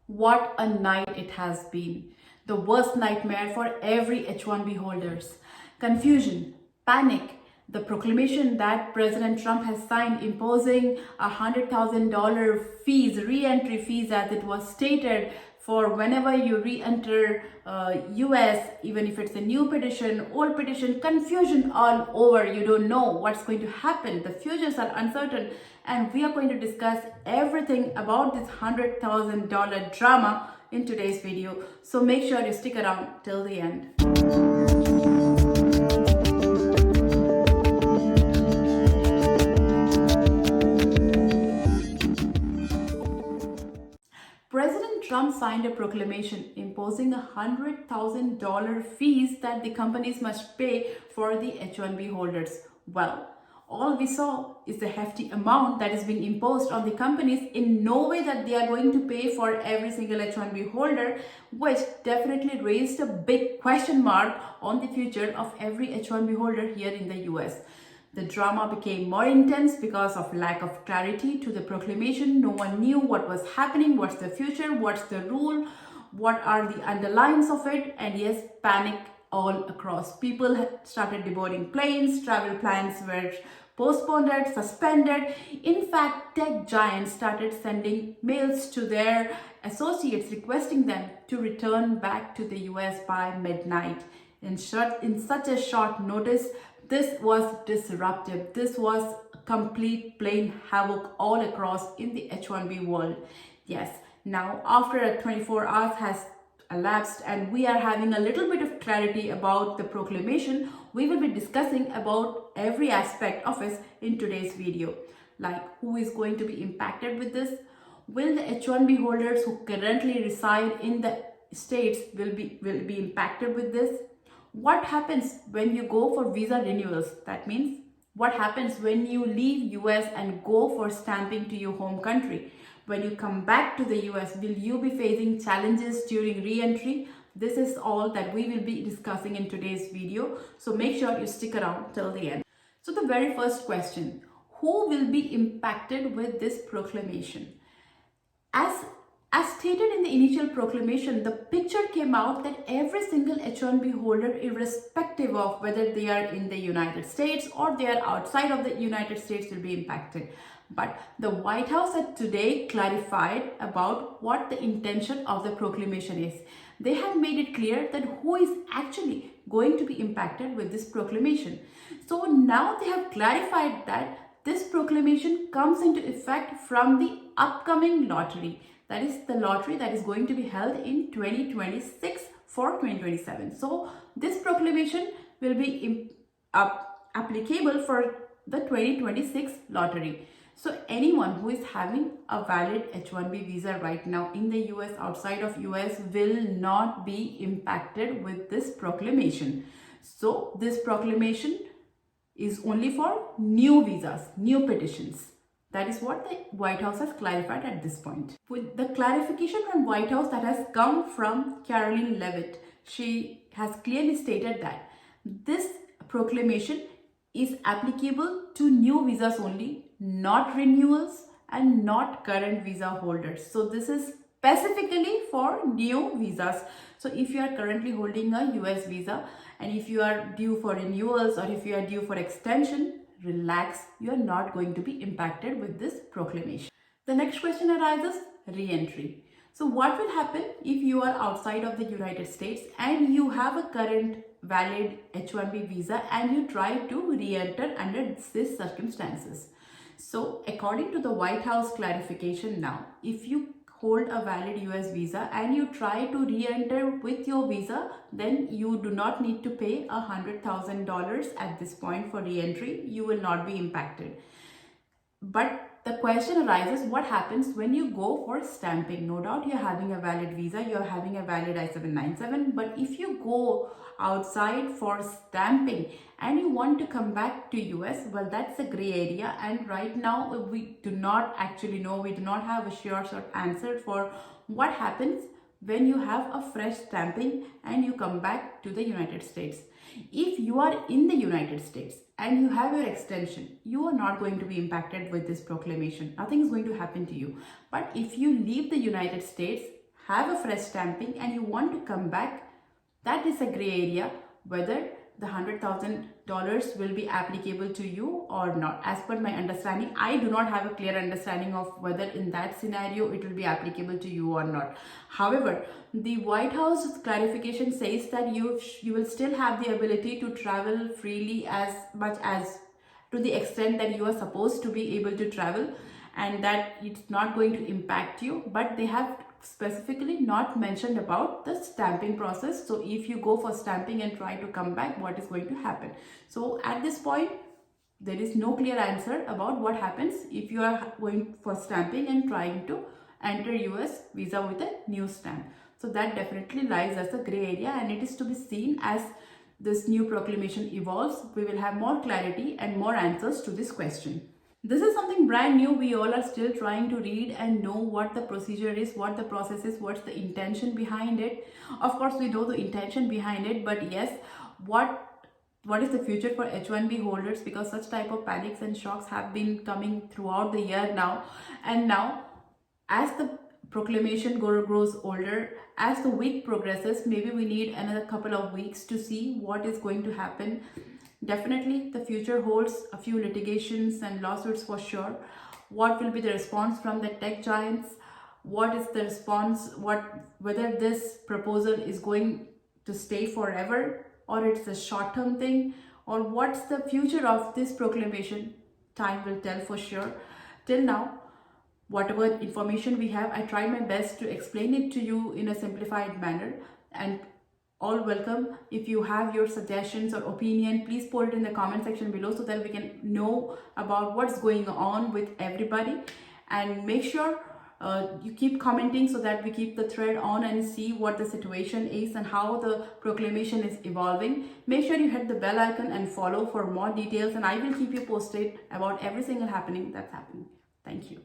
What a night it has been. The worst nightmare for every H1b holders. Confusion, panic, the proclamation that President Trump has signed imposing $100,000 fees, re-entry fees as it was stated for whenever you re-enter US, even if it's a new petition, old petition, confusion all over. You don't know what's going to happen. The futures are uncertain, and we are going to discuss everything about this $100,000 drama in today's video. So make sure you stick around till the end. President Trump signed a proclamation imposing $100,000 fees that the companies must pay for the H1b holders. Well, all we saw is the hefty amount that is being imposed on the companies. In no way that they are going to pay for every single H1b holder, which definitely raised a big question mark on the future of every H1b holder here in the US. The drama became more intense because of lack of clarity to the proclamation. No one knew what was happening, what's the future, what's the rule, what are the underlines of it, and yes, panic all across. People started deboarding planes, travel plans were postponed, suspended. In fact, tech giants started sending mails to their associates requesting them to return back to the US by midnight. In such a short notice, this was disruptive. This was complete plain havoc all across in the H1b world. Yes, now after 24 hours has elapsed and we are having a little bit of clarity about the proclamation, we will be discussing about every aspect of it in today's video. Like, who is going to be impacted with this? Will the H1b holders who currently reside in the states will be impacted with this? What happens when you go for visa renewals? That means what happens when you leave US and go for stamping to your home country? When you come back to the US, will you be facing challenges during re-entry? This is all that we will be discussing in today's video. So make sure you stick around till the end. So the very first question, who will be impacted with this proclamation? As stated in the initial proclamation, the picture came out that every single H1b holder, irrespective of whether they are in the United States or they are outside of the United States, will be impacted. But the White House had today clarified about what the intention of the proclamation is. They have made it clear that who is actually going to be impacted with this proclamation. So now they have clarified that this proclamation comes into effect from the upcoming lottery. That is the lottery that is going to be held in 2026 for 2027. So this proclamation will be applicable for the 2026 lottery. So anyone who is having a valid H1b visa right now in the US, outside of US, will not be impacted with this proclamation. So this proclamation is only for new visas, new petitions. That is what the White House has clarified at this point. With the clarification from White House that has come from Caroline Leavitt, she has clearly stated that this proclamation is applicable to new visas only, not renewals and not current visa holders. So this is specifically for new visas. So if you are currently holding a US visa and if you are due for renewals or if you are due for extension, relax, you are not going to be impacted with this proclamation. The next question arises, re-entry. So what will happen if you are outside of the United States and you have a current valid H1b visa and you try to re-enter under these circumstances? So according to the White House clarification now, if you hold a valid US visa and you try to re-enter with your visa, then you do not need to pay $100,000 at this point for re-entry. You will not be impacted. But the question arises, what happens when you go for stamping? No doubt you're having a valid visa, you're having a valid I-797, but if you go outside for stamping and you want to come back to US, well, that's a gray area, and right now we do not actually know, we do not have a sure answer for what happens when you have a fresh stamping and you come back to the United States. If you are in the United States and you have your extension, you are not going to be impacted with this proclamation. Nothing is going to happen to you. But if you leave the United States have a fresh stamping and you want to come back, that is a gray area whether the $100,000 will be applicable to you or not. As per my understanding, I do not have a clear understanding of whether in that scenario it will be applicable to you or not. However, the White House clarification says that you will still have the ability to travel freely as much as to the extent that you are supposed to be able to travel, and that it's not going to impact you, but they have specifically not mentioned about the stamping process. So if you go for stamping and try to come back, what is going to happen? So at this point, there is no clear answer about what happens if you are going for stamping and trying to enter US visa with a new stamp. So that definitely lies as a gray area, and it is to be seen as this new proclamation evolves. We will have more clarity and more answers to this question. This is something brand new. We all are still trying to read and know what the procedure is, what the process is, what's the intention behind it. Of course, we know the intention behind it, but yes, what is the future for H1b holders, because such type of panics and shocks have been coming throughout the year now. And now, as the proclamation grows older, as the week progresses, maybe we need another couple of weeks to see what is going to happen. Definitely, the future holds a few litigations and lawsuits for sure. What will be the response from the tech giants? What is the response? Whether this proposal is going to stay forever, or it's a short-term thing, or what's the future of this proclamation? Time will tell for sure. Till now, whatever information we have, I tried my best to explain it to you in a simplified manner, and all welcome. If you have your suggestions or opinion, please put it in the comment section below so that we can know about what's going on with everybody. And make sure you keep commenting so that we keep the thread on and see what the situation is and how the proclamation is evolving. Make sure you hit the bell icon and follow for more details, and I will keep you posted about every single happening that's happening. Thank you.